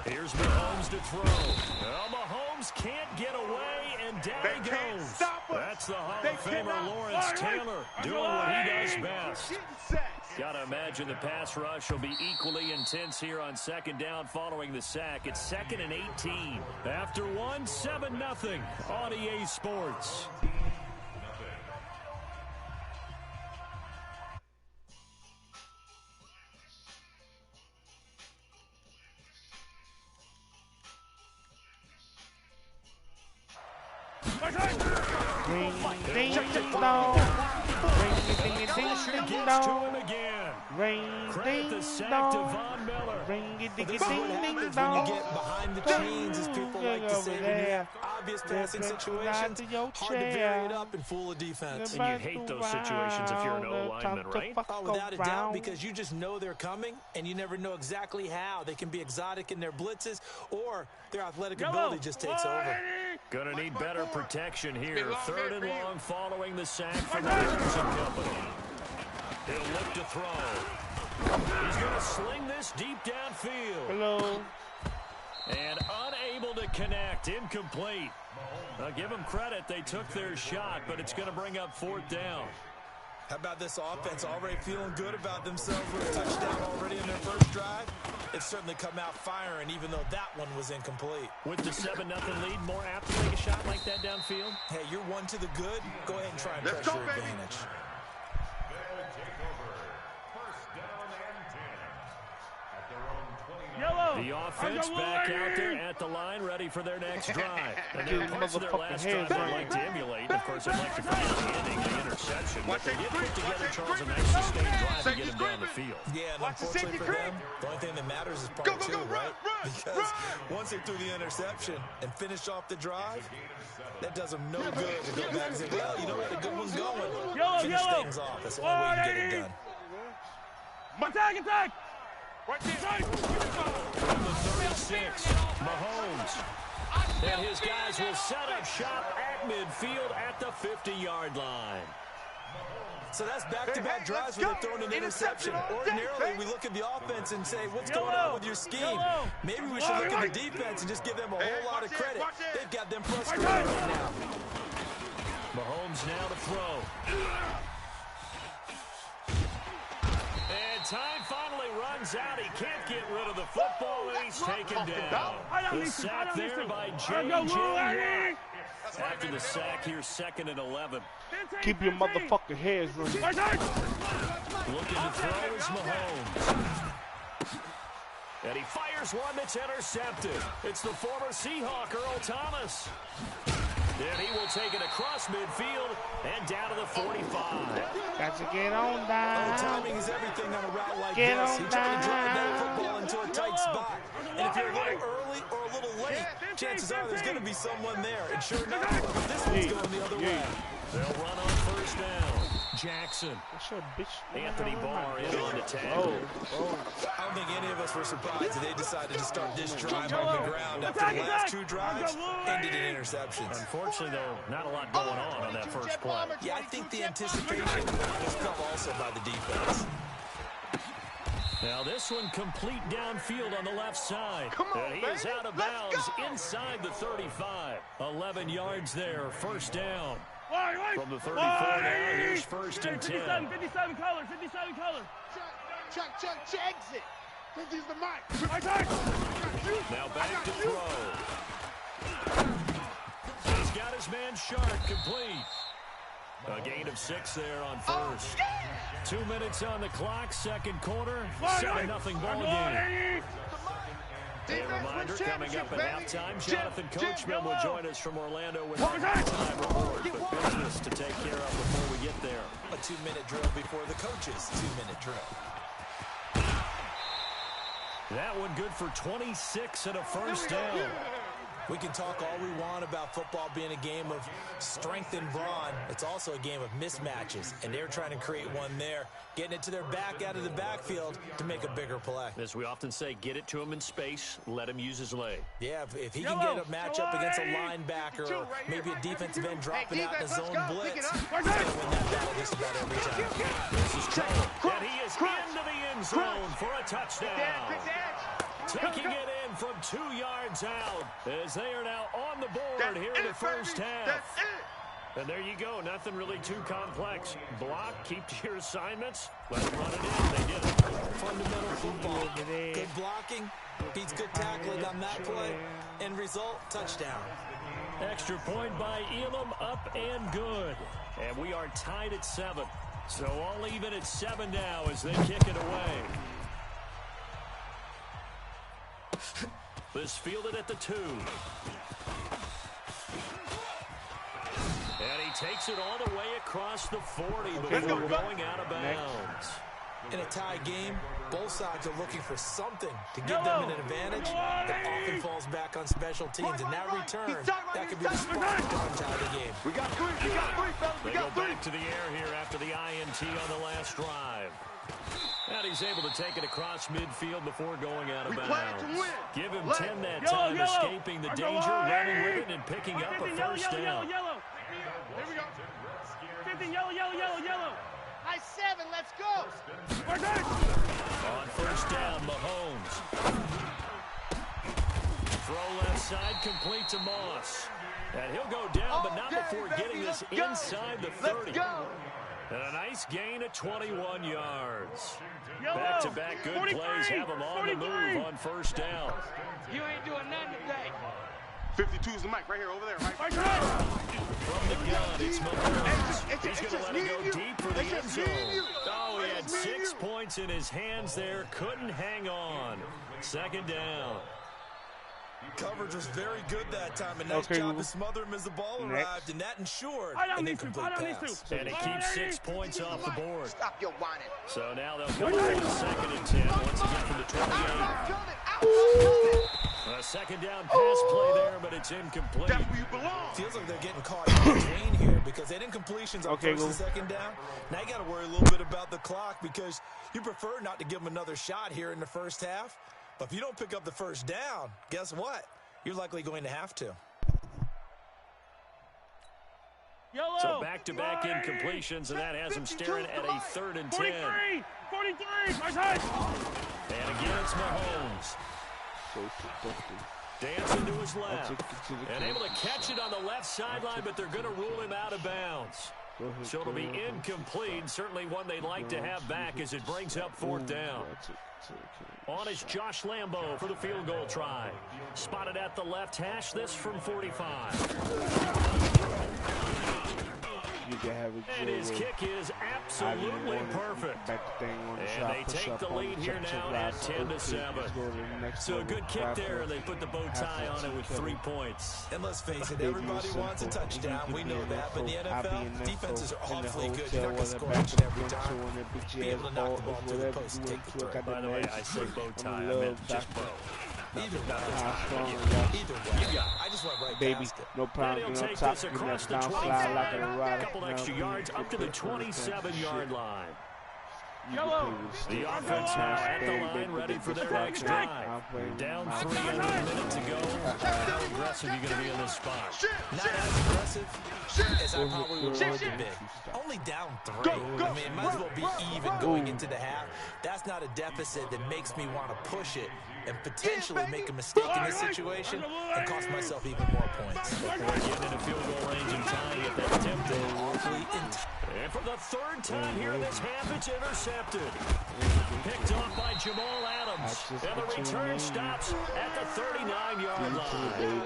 Here's Mahomes to throw. Well, Mahomes can't get away, and down he goes. That's the Hall of Famer Lawrence Taylor doing what he does best. Got to imagine the pass rush will be equally intense here on 2nd down following the sack. It's 2nd and 18. After one, 7-0 on EA Sports. Ding, ding, dong. Gets to him again. Credit the sack to Von Miller. This is what happens when you get behind the chains, as people like to say, when you have obvious passing situations, hard to vary it up and fool a defense. And you hate those situations if you're an O-lineman, right? Oh, without a doubt, because you just know they're coming, and you never know exactly how. They can be exotic in their blitzes, or their athletic ability just takes over. Gonna need better protection here. 3rd and long following the sack from the Anderson Company. He'll look to throw. He's going to sling this deep downfield. Hello. And unable to connect. Incomplete. Give them credit. They took their shot, but it's going to bring up 4th down. How about this offense already feeling good about themselves with a touchdown already in their first drive? It's certainly come out firing, even though that one was incomplete. With the 7-0 lead, more apt to take a shot like that downfield? Hey, you're one to the good. Go ahead and try and press your advantage. The offense back out there at the line, ready for their next drive. And they're parts of their last drive they'd like to emulate. Of course, they'd like to find the ending, the interception. But they did put together, Charles, a nice sustained drive to get him down the field. Yeah, and unfortunately for them, the only thing that matters is part 2, right? Because once they threw the interception and finished off the drive, that does them no good to go back and say, well, you know what, a good one's going. Finish things off. That's the only way you get it done. Attack! From the 36, Mahomes. And his guys will set up shop at midfield at the 50-yard line. So that's back-to-back drives where they're throwing an interception. Ordinarily, we look at the offense and say, what's going on with your scheme? Maybe we should look at the defense and just give them a whole lot of credit. They've got them frustrated right now. Mahomes now to throw. And time finally runs out. He can't get rid of the football, and he's taken down. The sack there by J.J. After the sack, here's 2nd and 11. Keep your motherfucking heads running. Looking to throw is Mahomes. And he fires one that's intercepted. It's the former Seahawk, Earl Thomas. And he will take it across midfield and down to the 45. Got to get on down. Timing is everything on a route like this. He tried to drive that football into a tight spot. And if you're a little early or a little late, chances are there's going to be someone there. And sure enough, this one's going the other way. They'll run on 1st down. Jackson. Anthony Barr in on the tackle. I don't think any of us were surprised that they decided to start this drive on the ground after the last 2 drives ended in interceptions. Unfortunately, though, not a lot going on that first play. Yeah, I think the anticipation was come also by the defense. Now this one complete downfield on the left side. And he is out of bounds inside the 35. 11 yards there, 1st down. From the 34 now, here's 1st and 10. 57 color. Chuck, exit. Use the mic. Now back to throw. He's got his man Sharp complete. A gain of 6 there on 1st. 2 minutes on the clock, 2nd quarter. 7-0 ball game. A reminder, coming up at halftime, Jonathan Coachman will join us from Orlando with a halftime report. But business to take care of before we get there. A 2-minute drill before the coach's 2-minute drill. That one good for 26 and a 1st down. We can talk all we want about football being a game of strength and brawn. It's also a game of mismatches, and they're trying to create one there, getting it to their back out of the backfield to make a bigger play. As we often say, get it to him in space, let him use his leg. Yeah, if he can get a matchup against a linebacker or maybe a defensive end dropping out in a zone blitz, he's going to win that battle just about every time. This is Trevor, and he is into the end zone for a touchdown. Taking it in from 2 yards out as they are now on the board here in the first half. And there you go. Nothing really too complex. Block, keep to your assignments, let them run it in. They did it. Fundamental football. Good blocking, beats good tackling on that play. End result, touchdown. Extra point by Elam, up and good. And we are tied at 7. So all even at 7 now as they kick it away. This fielded at the 2. And he takes it all the way across the 40 before going out of bounds. In a tie game, both sides are looking for something to give them an advantage that often falls back on special teams. And that return, that could be the spark to untie the game. We got 3, fellas. They go back to the air here after the INT on the last drive. And he's able to take it across midfield before going out of bounds. Give him 10 that time, escaping the danger, running with it, and picking up a 1st down. Here we go. 15, yellow. by 7. Let's go. On first down, Mahomes. Throw left side, complete to Moss. And he'll go down, but not before getting this inside the 30. And a nice gain of 21 yards. Back-to-back good plays have them on the move on first down. You ain't doing nothing today. 52 is the mic right here, over there, right? From the gun, it's Mahomes. He's going to let it go deep for the end zone. Oh, he had 6 points in his hands there. Couldn't hang on. Second down. Coverage was very good that time. A nice job to smother him as the ball arrived, and that ensured an incomplete pass. And he keeps 6 points off the board. Stop your whining. So now they'll go for the 2nd and 10 once again from the 28. A second down pass play there, but it's incomplete. That's where you belong. Feels like they're getting caught in between here because they didn't completions on first and second down. Now you got to worry a little bit about the clock because you prefer not to give them another shot here in the first half. But if you don't pick up the first down, guess what? You're likely going to have to. Yellow. So back-to-back incompletions, and that has him staring at a 3rd and 10. 43, my side. And again, it's Mahomes. Dancing to his left. And able to catch it on the left sideline, but they're going to rule him out of bounds. So it'll be incomplete. Certainly one they'd like to have back as it brings up 4th down. On is Josh Lambo for the field goal try. Spotted at the left hash, this from 45. And his kick is absolutely perfect. And they take the lead here now at 10-7. So a good kick there, and they put the bow tie on it with 3 points. And let's face it, everybody wants a touchdown. We know that. But in the NFL, defenses are awfully good. You're not going to score each and every time. Be able to knock the ball to the post and take the throw. By the way, I said bow tie. I meant just bow. Either way, I just went right past it. No problem. He'll take this across the 25, a couple extra yards up to the 27-yard line. The offense now at the line, ready for their next drive. Down 3 and a minute to go. How aggressive are you going to be in this spot? Not as aggressive as I probably would want to be. Only down 3. I mean, it might as well be even going into the half. That's not a deficit that makes me want to push it and potentially make a mistake in this situation and cost myself even more points. Before getting into field goal range and tying it, that's tempting. And for the 3rd time here in this half, it's intercepted. Picked off by Jamal Adams. And the return stops at the 39-yard line.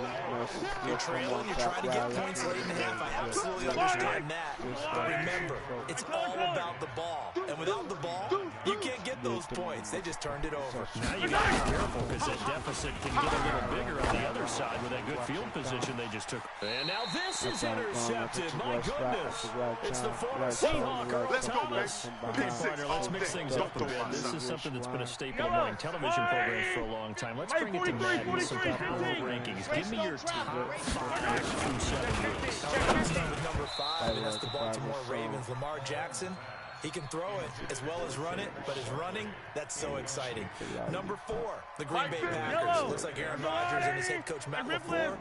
You're trailing, you're trying to get points late in the half. I absolutely understand that. But remember, it's all about the ball. And without the ball, you can't get those points. They just turned it over. Now you got to be careful because that deficit can get a little bigger on the other side with that good field position they just took. And now this is intercepted. My goodness. It's the former Seahawk, Earl Thomas. Okay, partner, let's mix things up a bit. This is something that's been a staple of morning television programs for a long time. Let's bring it to Madden, some power rankings. Give me your top 5 through 7 weeks. Let's start with number 5, and that's the Baltimore Ravens. Lamar Jackson. He can throw it as well as run it, but his running, that's so exciting. Number 4, the Green Bay Packers. Looks like Aaron Rodgers and his head coach Matt LaFleur.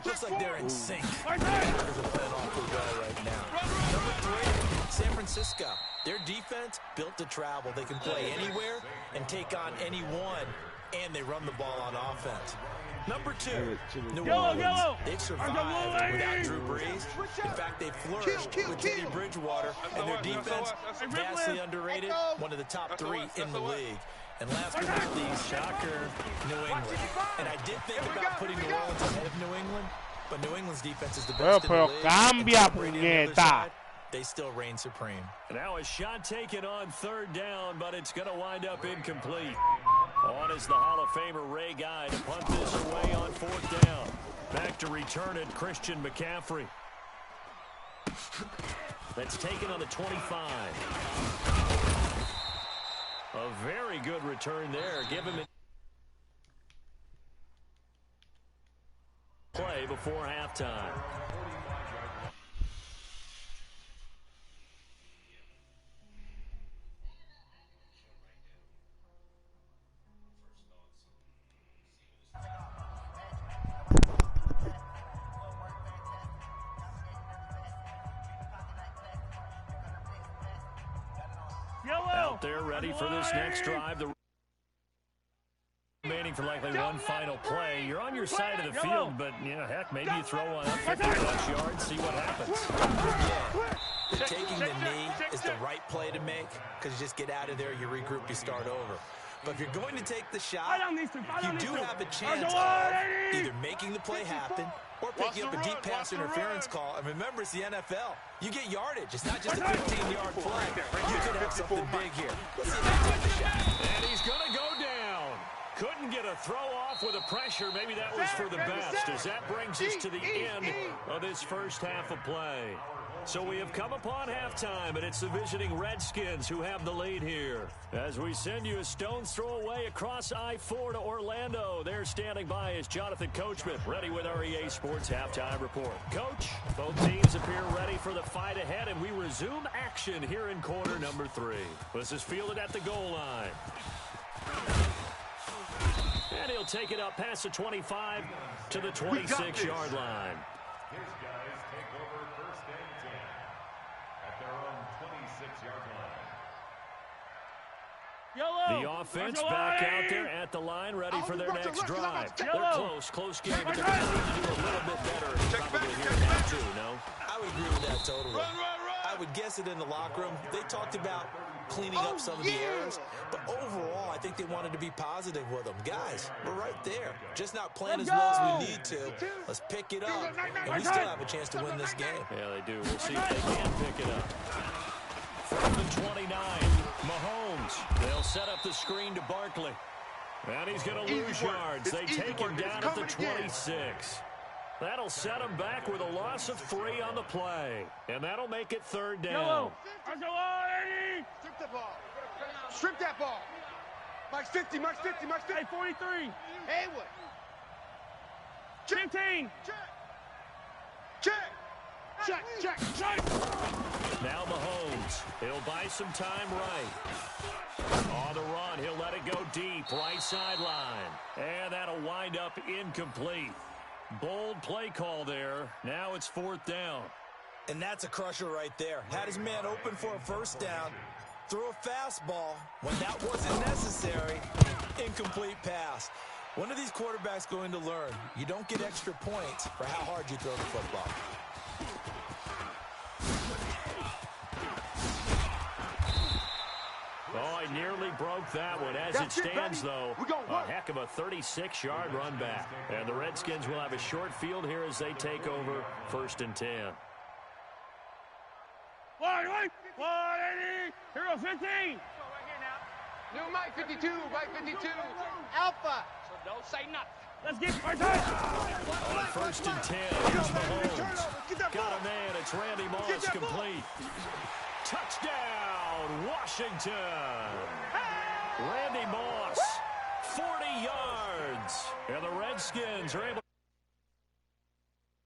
Looks like they're in sync. The Packers are playing awfully well right now. Number 3, San Francisco. Their defense built to travel. They can play anywhere and take on anyone, and they run the ball on offense. Number 2, New Orleans. They've survived without Drew Brees. In fact, they flourished with Teddy Bridgewater, and their defense, vastly underrated, one of the top 3 in the league. And last but not least, shocker, New England. And I did think about putting New Orleans ahead of New England, but New England's defense is the best in the league. Cambia, puñeta. They still reign supreme. Now a shot taken on 3rd down, but it's going to wind up incomplete. On is the Hall of Famer Ray Guy to punt this away on 4th down. Back to return it, Christian McCaffrey. That's taken on the 25. A very good return there. Give him a play before halftime. out there ready for this next drive. The remaining for likely one final play. You're on your side of the field, but, you know, heck, maybe you throw one up 50-plus yards, see what happens. Yeah. Taking the knee is the right play to make because you just get out of there, you regroup, you start over. But if you're going to take the shot, you do have a chance of either making the play happen or picking up a deep pass interference call. And remember, it's the NFL. You get yardage. It's not just a 15-yard play. You could have something big here. Let's see if they take the shot. And he's going to go down. Couldn't get a throw off with the pressure. Maybe that was for the best, as that brings us to the end of this first half of play. So we have come upon halftime, and it's the visiting Redskins who have the lead here. As we send you a stone's throw away across I-4 to Orlando, there standing by is Jonathan Coachman, ready with our EA Sports Halftime Report. Coach, both teams appear ready for the fight ahead, and we resume action here in quarter number 3. This is fielded at the goal line. And he'll take it up past the 25 to the 26-yard line. His guys take over first and 10 at their own 26-yard line. The offense back out there at the line, ready for their next drive. They're close game, but they're going to need to do a little bit better probably here now too, no? I would agree with that totally. I would guess it in the locker room. They talked about cleaning up some of the errors, but overall, I think they wanted to be positive with them. Guys, we're right there. Just not playing as well as we need to. Let's pick it up, and we still have a chance to win this game. Yeah, they do. We'll see if they can pick it up. From the 29, Mahomes. They'll set up the screen to Barkley. And he's going to lose yards. They take him down at the 26. That'll set him back with a loss of 3 on the play. And that'll make it third down. Strip the ball. Strip that ball. Max 50, Max 50, Max 50. Hey, 43. Haywood. 15. Check. Check, check, check. Now Mahomes. He'll buy some time right. On the run, he'll let it go deep, right sideline. And that'll wind up incomplete. Bold play call there. Now it's 4th down. And that's a crusher right there. Had his man open for a first down. Threw a fastball when that wasn't necessary. Incomplete pass. When are these quarterbacks going to learn? You don't get extra points for how hard you throw the football. Oh, he nearly broke that one. As it stands, though, a heck of a 36-yard run back. And the Redskins will have a short field here as they take over 1st and 10. Wide, 180, hero 15. New Mike 52, Mike 52, Alpha. So don't say nothing. Let's get our time. On 1st and 10, here's Mahomes. Got a man, it's Randy Moss, complete. Touchdown, Washington. Randy Moss, 40 yards. And the Redskins are able